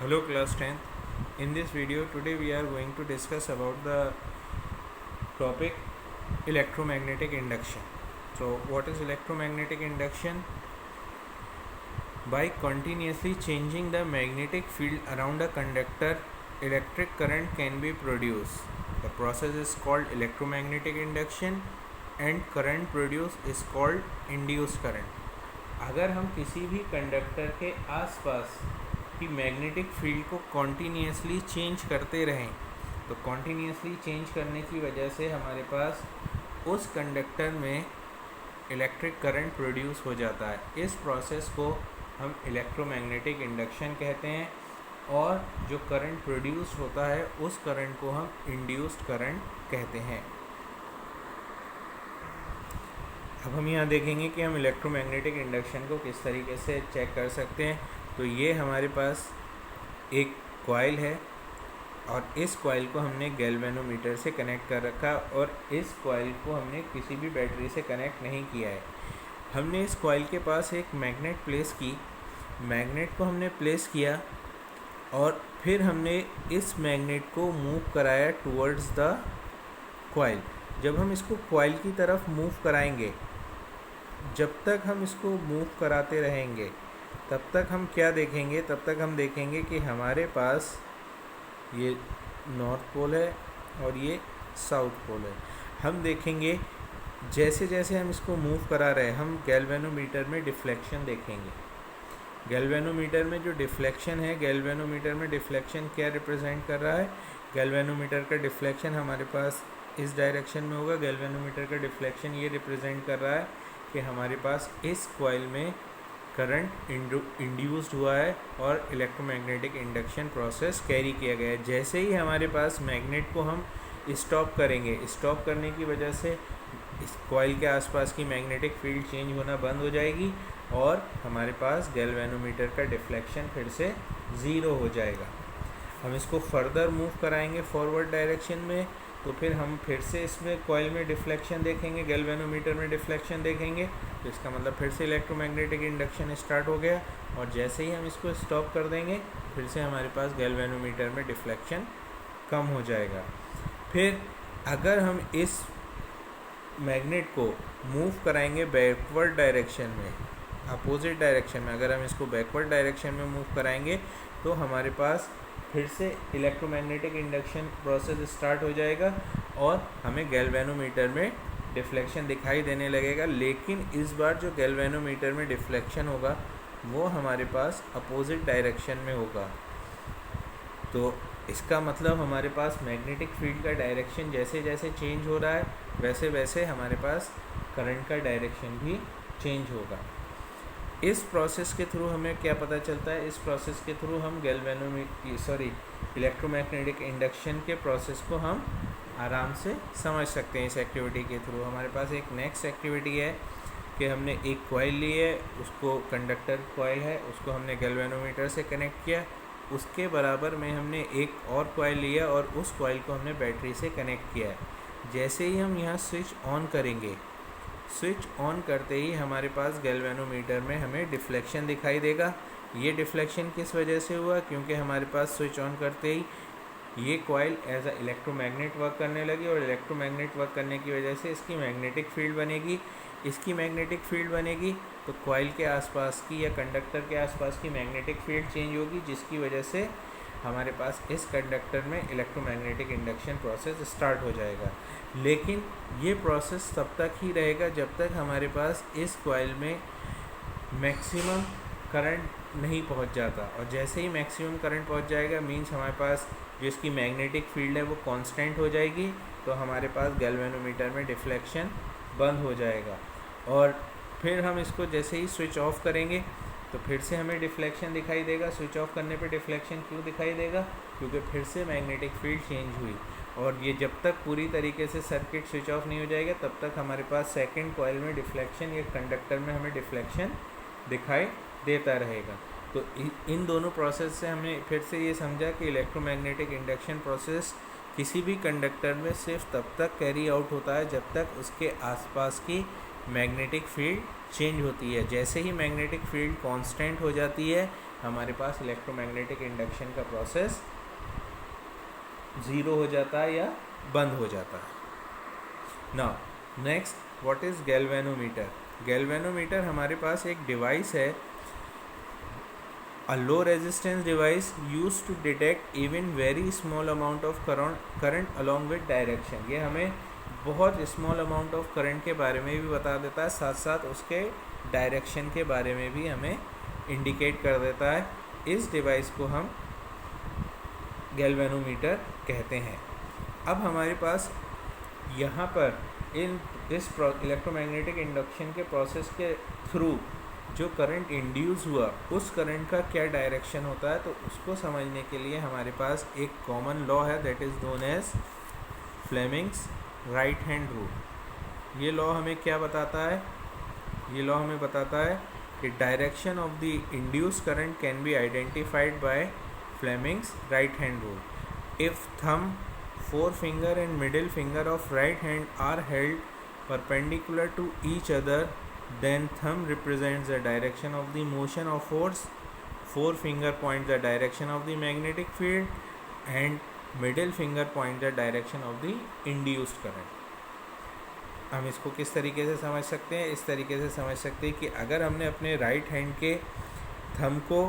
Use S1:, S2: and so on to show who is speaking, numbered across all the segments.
S1: Hello class 10th. In this video today we are going to discuss about the topic electromagnetic induction. So what is electromagnetic induction? By continuously changing the magnetic field around a conductor, electric current can be produced. The process is called electromagnetic induction and current produced is called induced current. अगर हम किसी भी conductor के आसपास की magnetic field को continuously change करते रहें तो कॉन्टीन्यूसली चेंज करने की वजह से हमारे पास उस कंडक्टर में इलेक्ट्रिक करंट प्रोड्यूस हो जाता है। इस प्रोसेस को हम इलेक्ट्रोमैग्नेटिक इंडक्शन कहते हैं और जो करंट प्रोड्यूस होता है उस करंट को हम इंड्यूस्ड करंट कहते हैं। अब हम यहाँ देखेंगे कि हम इलेक्ट्रोमैग्नेटिक इंडक्शन को किस तरीके से चेक कर सकते हैं। तो ये हमारे पास एक कॉइल है और इस कॉइल को हमने गैल्वेनोमीटर से कनेक्ट कर रखा और इस कॉइल को हमने किसी भी बैटरी से कनेक्ट नहीं किया है। हमने इस कॉइल के पास एक मैग्नेट प्लेस की, मैग्नेट को हमने प्लेस किया और फिर हमने इस मैग्नेट को मूव कराया टुवर्ड्स द कॉइल। जब हम इसको कॉइल की तरफ मूव कराएंगे, जब तक हम इसको मूव कराते रहेंगे तब तक हम क्या देखेंगे, तब तक हम देखेंगे कि हमारे पास ये नॉर्थ पोल है और ये साउथ पोल है। हम देखेंगे जैसे जैसे हम इसको मूव करा रहे हैं हम गैल्वेनोमीटर में डिफ्लेक्शन देखेंगे। गैल्वेनोमीटर में जो डिफ्लेक्शन है, गैल्वेनोमीटर में डिफ्लेक्शन क्या रिप्रेजेंट कर रहा है? गैल्वेनोमीटर का डिफ्लेक्शन हमारे पास इस डायरेक्शन में होगा। गैल्वेनोमीटर का डिफ्लेक्शन ये रिप्रेजेंट कर रहा है कि हमारे पास इस कॉइल में करंट इंड्यूस्ड हुआ है और इलेक्ट्रोमैग्नेटिक इंडक्शन प्रोसेस कैरी किया गया है। जैसे ही हमारे पास मैग्नेट को हम स्टॉप करेंगे, स्टॉप करने की वजह से इस कॉइल के आसपास की मैग्नेटिक फील्ड चेंज होना बंद हो जाएगी और हमारे पास गैल्वेनोमीटर का डिफ्लेक्शन फिर से ज़ीरो हो जाएगा। हम इसको फर्दर मूव कराएंगे फॉरवर्ड डायरेक्शन में तो फिर हम फिर से इसमें कॉइल में डिफ्लेक्शन देखेंगे, गैल्वेनोमीटर में डिफ्लेक्शन देखेंगे। तो इसका मतलब फिर से इलेक्ट्रोमैग्नेटिक इंडक्शन स्टार्ट हो गया और जैसे ही हम इसको स्टॉप कर देंगे फिर से हमारे पास गैल्वेनोमीटर में डिफ्लेक्शन कम हो जाएगा। फिर अगर हम इस मैग्नेट को मूव कराएंगे बैकवर्ड डायरेक्शन में, अपोजिट डायरेक्शन में, अगर हम इसको बैकवर्ड डायरेक्शन में मूव कराएंगे तो हमारे पास फिर से इलेक्ट्रोमैग्नेटिक इंडक्शन प्रोसेस स्टार्ट हो जाएगा और हमें गैल्वेनोमीटर में डिफ्लेक्शन दिखाई देने लगेगा। लेकिन इस बार जो गैल्वेनोमीटर में डिफ्लेक्शन होगा वो हमारे पास अपोजिट डायरेक्शन में होगा। तो इसका मतलब हमारे पास मैग्नेटिक फील्ड का डायरेक्शन जैसे जैसे चेंज हो रहा है वैसे वैसे हमारे पास करंट का डायरेक्शन भी चेंज होगा। इस प्रोसेस के थ्रू हमें क्या पता चलता है? इस प्रोसेस के थ्रू हम इलेक्ट्रोमैग्नेटिक इंडक्शन के प्रोसेस को हम आराम से समझ सकते हैं। इस एक्टिविटी के थ्रू हमारे पास एक नेक्स्ट एक्टिविटी है कि हमने एक कॉइल ली है, उसको कंडक्टर कॉइल है, उसको हमने गैल्वेनोमीटर से कनेक्ट किया। उसके बराबर में हमने एक और कॉइल लिया और उस कॉइल को हमने बैटरी से कनेक्ट किया है। जैसे ही हम यहाँ स्विच ऑन करेंगे, स्विच ऑन करते ही हमारे पास गैल्वेनोमीटर में हमें डिफ्लेक्शन दिखाई देगा। ये डिफ्लेक्शन किस वजह से हुआ? क्योंकि हमारे पास स्विच ऑन करते ही ये coil as a electromagnet work करने लगी और इलेक्ट्रोमैग्नेट वर्क करने की वजह से इसकी मैग्नेटिक फील्ड बनेगी। इसकी मैग्नेटिक फील्ड बनेगी तो कॉइल के आसपास की या कंडक्टर के आसपास की मैग्नेटिक फील्ड चेंज होगी, जिसकी वजह से हमारे पास इस कंडक्टर में इलेक्ट्रोमैग्नेटिक इंडक्शन प्रोसेस स्टार्ट हो जाएगा। लेकिन ये प्रोसेस तब तक ही रहेगा जब तक हमारे पास इस कॉइल में मैक्सिमम करंट नहीं पहुंच जाता। और जैसे ही मैक्सिमम करंट पहुंच जाएगा मींस हमारे पास जो इसकी मैग्नेटिक फील्ड है वो कांस्टेंट हो जाएगी, तो हमारे पास गैल्वेनोमीटर में डिफ्लेक्शन बंद हो जाएगा। और फिर हम इसको जैसे ही स्विच ऑफ करेंगे तो फिर से हमें डिफ्लेक्शन दिखाई देगा। स्विच ऑफ करने पे डिफ्लेक्शन क्यों दिखाई देगा? क्योंकि फिर से मैग्नेटिक फील्ड चेंज हुई और ये जब तक पूरी तरीके से सर्किट स्विच ऑफ नहीं हो जाएगा तब तक हमारे पास सेकंड कॉइल में डिफ्लेक्शन या कंडक्टर में हमें डिफ्लेक्शन दिखाई देता रहेगा। तो इन दोनों प्रोसेस से हमने फिर से ये समझा कि इलेक्ट्रोमैग्नेटिक इंडक्शन प्रोसेस किसी भी कंडक्टर में सिर्फ तब तक कैरी आउट होता है जब तक उसके आसपास की मैग्नेटिक फील्ड चेंज होती है। जैसे ही मैग्नेटिक फील्ड कांस्टेंट हो जाती है हमारे पास इलेक्ट्रोमैग्नेटिक इंडक्शन का प्रोसेस ज़ीरो हो जाता है या बंद हो जाता है। Now next what is galvanometer. Galvanometer हमारे पास एक डिवाइस है, a low resistance device used to detect even very small amount of current along with direction। ये हमें बहुत स्मॉल अमाउंट ऑफ करंट के बारे में भी बता देता है, साथ साथ उसके डायरेक्शन के बारे में भी हमें इंडिकेट कर देता है। इस डिवाइस को हम गैल्वेनोमीटर कहते हैं। अब हमारे पास यहाँ पर इस इलेक्ट्रोमैग्नेटिक इंडक्शन के प्रोसेस के थ्रू जो करंट इंड्यूस हुआ उस करंट का क्या डायरेक्शन होता है, तो उसको समझने के लिए हमारे पास एक कॉमन लॉ है, that is known as Fleming's right hand rule. ये लॉ हमें क्या बताता है? ये लॉ हमें बताता है कि direction of the induce current can be identified by Fleming's right hand rule. If thumb, forefinger and middle finger of right hand are held perpendicular to each other, then thumb represents the direction of the motion of force, forefinger points the direction of the magnetic field, and middle finger points the direction of the induced current। हम इसको किस तरीके से समझ सकते हैं? इस तरीके से समझ सकते हैं कि अगर हमने अपने राइट हैंड के थंब को,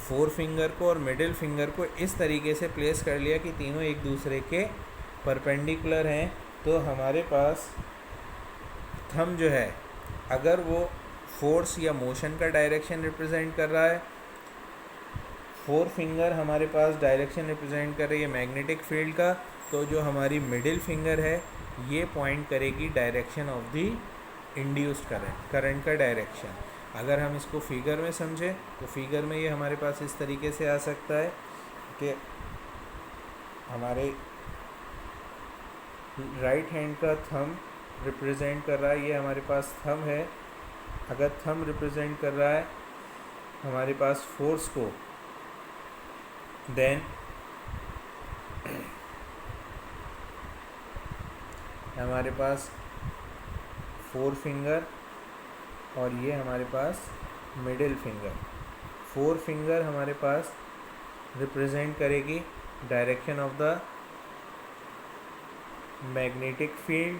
S1: फोर फिंगर को और मिडिल फिंगर को इस तरीके से प्लेस कर लिया कि तीनों एक दूसरे के परपेंडिकुलर हैं, तो हमारे पास थंब जो है अगर वो फोर्स या मोशन का डायरेक्शन रिप्रेजेंट कर रहा है, फोर फिंगर हमारे पास डायरेक्शन रिप्रेजेंट कर रही है मैग्नेटिक फील्ड का, तो जो हमारी मिडिल फिंगर है ये पॉइंट करेगी direction of the induced current का डायरेक्शन। अगर हम इसको फिगर में समझें तो फिगर में ये हमारे पास इस तरीके से आ सकता है कि हमारे राइट हैंड का थंब रिप्रेजेंट कर रहा है, ये हमारे पास थंब है। अगर थंब रिप्रेजेंट कर रहा है हमारे पास फोर्स को, देन हमारे पास फोर फिंगर और ये हमारे पास मिडिल फिंगर। फोर फिंगर हमारे पास रिप्रेजेंट करेगी direction of the magnetic field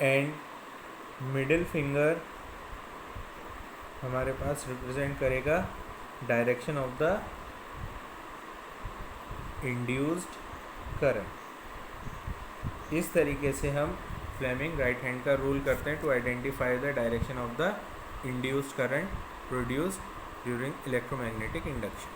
S1: and middle finger हमारे पास रिप्रेजेंट करेगा direction of the induced current. इस तरीके से हम फ्लेमिंग राइट हैंड का रूल करते हैं to identify the direction of the induced current produced during electromagnetic induction.